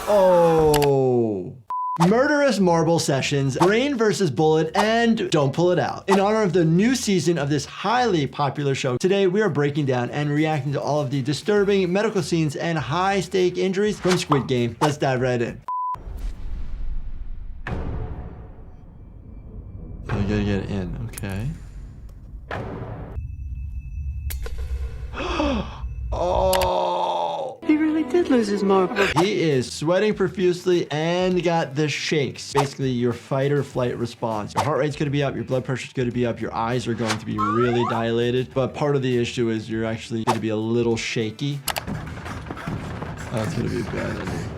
Oh. Murderous marble sessions, brain versus bullet, and don't pull it out. In honor of the new season of this highly popular show, today we are breaking down and reacting to all of the disturbing medical scenes and high-stake injuries from Squid Game. Let's dive right in. Oh, you gotta get in, okay. Oh! He really did lose his marble. He is sweating profusely and got the shakes. Basically, your fight or flight response. Your heart rate's gonna be up, your blood pressure's gonna be up, your eyes are going to be really dilated. But part of the issue is you're actually gonna be a little shaky. That's gonna be a bad ending.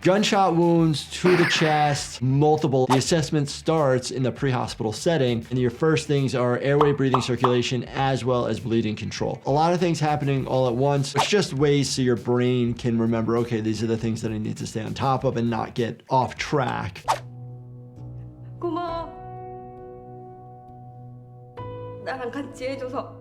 Gunshot wounds to the chest, multiple. The assessment starts in the pre-hospital setting, and your first things are airway, breathing, circulation, as well as bleeding control. A lot of things happening all at once. It's just ways so your brain can remember, okay, these are the things that I need to stay on top of and not get off track. 고마워. 나랑 같이 해줘서.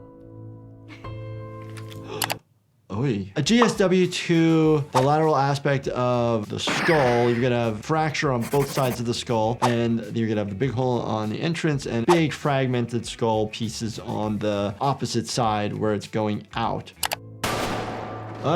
A GSW to the lateral aspect of the skull. You're gonna have fracture on both sides of the skull, and you're gonna have the big hole on the entrance and big fragmented skull pieces on the opposite side where it's going out. Oh,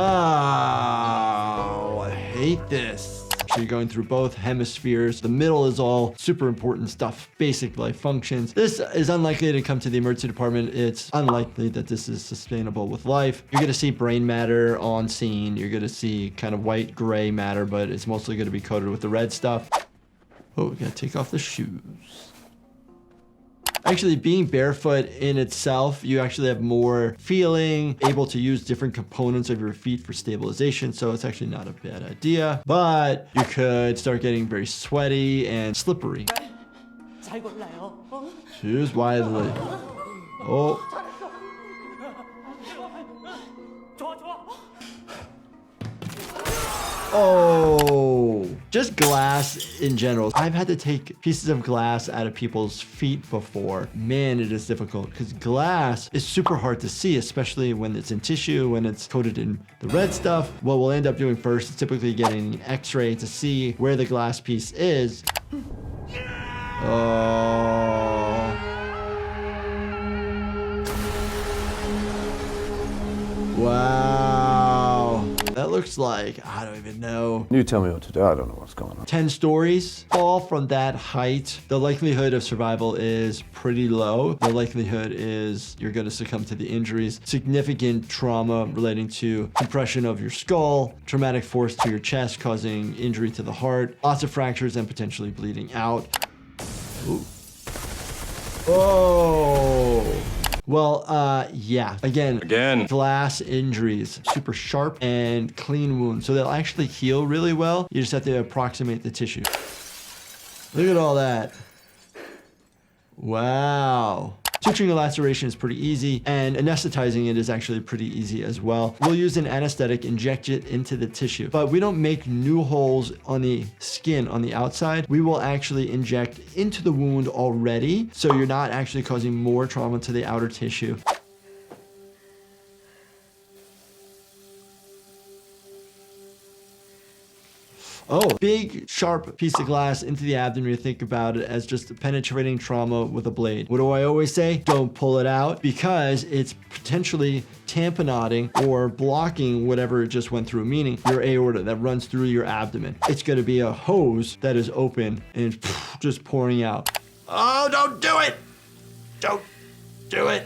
I hate this. So you're going through both hemispheres. The middle is all super important stuff, basic life functions. This is unlikely to come to the emergency department. It's unlikely that this is sustainable with life. You're gonna see brain matter on scene. You're gonna see kind of white gray matter, but it's mostly gonna be coated with the red stuff. Oh, we gotta take off the shoes. Actually, being barefoot in itself, you actually have more feeling, able to use different components of your feet for stabilization, so it's actually not a bad idea. But you could start getting very sweaty and slippery. Choose wisely. Oh. Oh, just glass in general. I've had to take pieces of glass out of people's feet before. Man, it is difficult because glass is super hard to see, especially when it's in tissue, when it's coated in the red stuff. What we'll end up doing first is typically getting an x-ray to see where the glass piece is. Oh. Wow. That looks like, I don't even know. You tell me what to do. I don't know what's going on. 10 stories. Fall from that height. The likelihood of survival is pretty low. The likelihood is you're going to succumb to the injuries. Significant trauma relating to compression of your skull, traumatic force to your chest causing injury to the heart, lots of fractures and potentially bleeding out. Ooh. Oh. Well, yeah. Again, glass injuries, super sharp and clean wounds. So they'll actually heal really well. You just have to approximate the tissue. Look at all that. Wow. Suturing a laceration is pretty easy, and anesthetizing it is actually pretty easy as well. We'll use an anesthetic, inject it into the tissue, but we don't make new holes on the skin on the outside. We will actually inject into the wound already, so you're not actually causing more trauma to the outer tissue. Oh, big sharp piece of glass into the abdomen. You think about it as just penetrating trauma with a blade. What do I always say? Don't pull it out, because it's potentially tamponading or blocking whatever it just went through, meaning your aorta that runs through your abdomen. It's going to be a hose that is open and just pouring out. Oh, don't do it. Don't do it.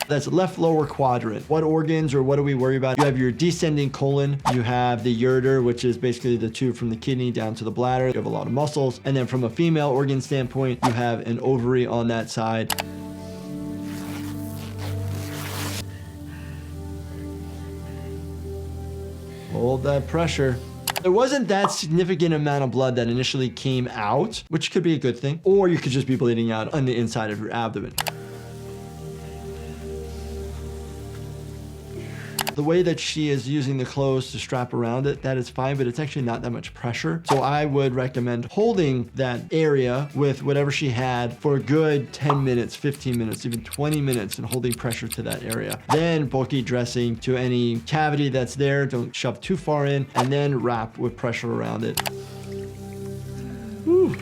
That's left lower quadrant. What organs or what do we worry about? You have your descending colon. You have the ureter, which is basically the tube from the kidney down to the bladder. You have a lot of muscles. And then from a female organ standpoint, you have an ovary on that side. Hold that pressure. There wasn't that significant amount of blood that initially came out, which could be a good thing. Or you could just be bleeding out on the inside of your abdomen. The way that she is using the clothes to strap around it, that is fine, but it's actually not that much pressure. So I would recommend holding that area with whatever she had for a good 10 minutes, 15 minutes, even 20 minutes, and holding pressure to that area. Then bulky dressing to any cavity that's there. Don't shove too far in, and then wrap with pressure around it. Whew.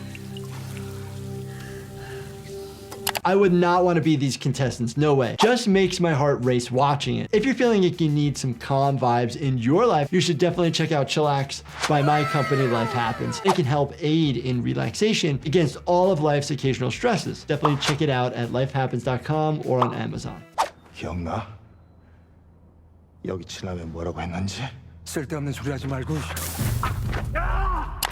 I would not want to be these contestants, no way. Just makes my heart race watching it. If you're feeling like you need some calm vibes in your life, you should definitely check out Chillax by my company, Life Happens. It can help aid in relaxation against all of life's occasional stresses. Definitely check it out at lifehappens.com or on Amazon. 기억나? 여기 지나면 뭐라고 했는지? 쓸데없는 소리 하지 말고.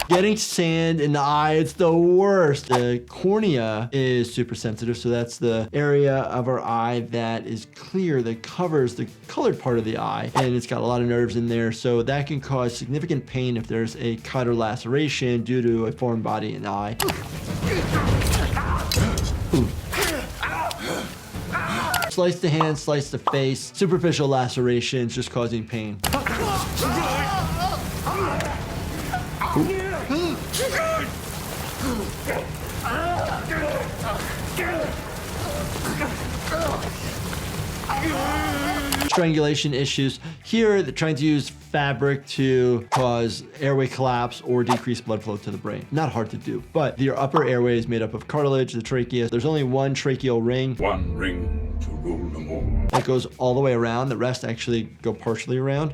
Getting sand in the eye, it's the worst. The cornea is super sensitive, so that's the area of our eye that is clear, that covers the colored part of the eye, and it's got a lot of nerves in there, so that can cause significant pain if there's a cut or laceration due to a foreign body in the eye. Ooh. Slice the hand, slice the face, superficial lacerations just causing pain. Ooh. Strangulation issues. Here, they're trying to use fabric to cause airway collapse or decrease blood flow to the brain. Not hard to do, but your upper airway is made up of cartilage, the trachea. There's only one tracheal ring. One ring to rule them all. That goes all the way around. The rest actually go partially around.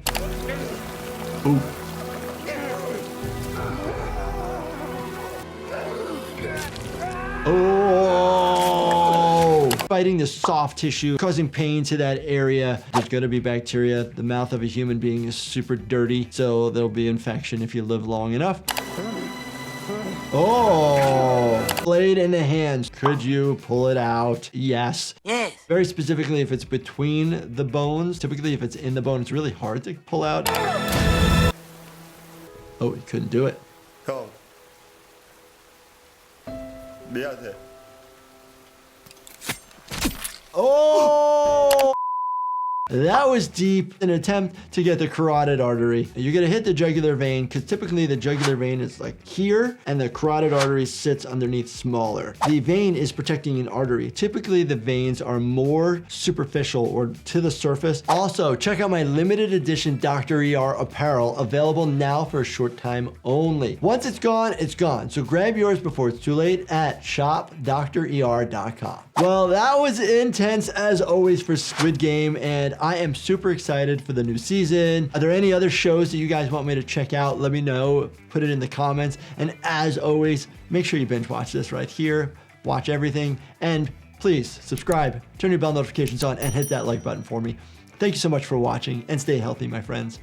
Ooh. Oh! Biting the soft tissue, causing pain to that area. There's gonna be bacteria. The mouth of a human being is super dirty, so there'll be infection if you live long enough. Oh! Blade in the hands. Could you pull it out? Yes. Yes. Very specifically, if it's between the bones. Typically, if it's in the bone, it's really hard to pull out. Oh, he couldn't do it. 형. 미안해. Oh! That was deep. An attempt to get the carotid artery. You're gonna hit the jugular vein because typically the jugular vein is like here and the carotid artery sits underneath smaller. The vein is protecting an artery. Typically the veins are more superficial or to the surface. Also, check out my limited edition Dr. ER apparel available now for a short time only. Once it's gone, it's gone. So grab yours before it's too late at shopdrer.com. Well, that was intense as always for Squid Game, and I am super excited for the new season. Are there any other shows that you guys want me to check out? Let me know, put it in the comments. And as always, make sure you binge watch this right here, watch everything, and please subscribe, turn your bell notifications on, and hit that like button for me. Thank you so much for watching, and stay healthy, my friends.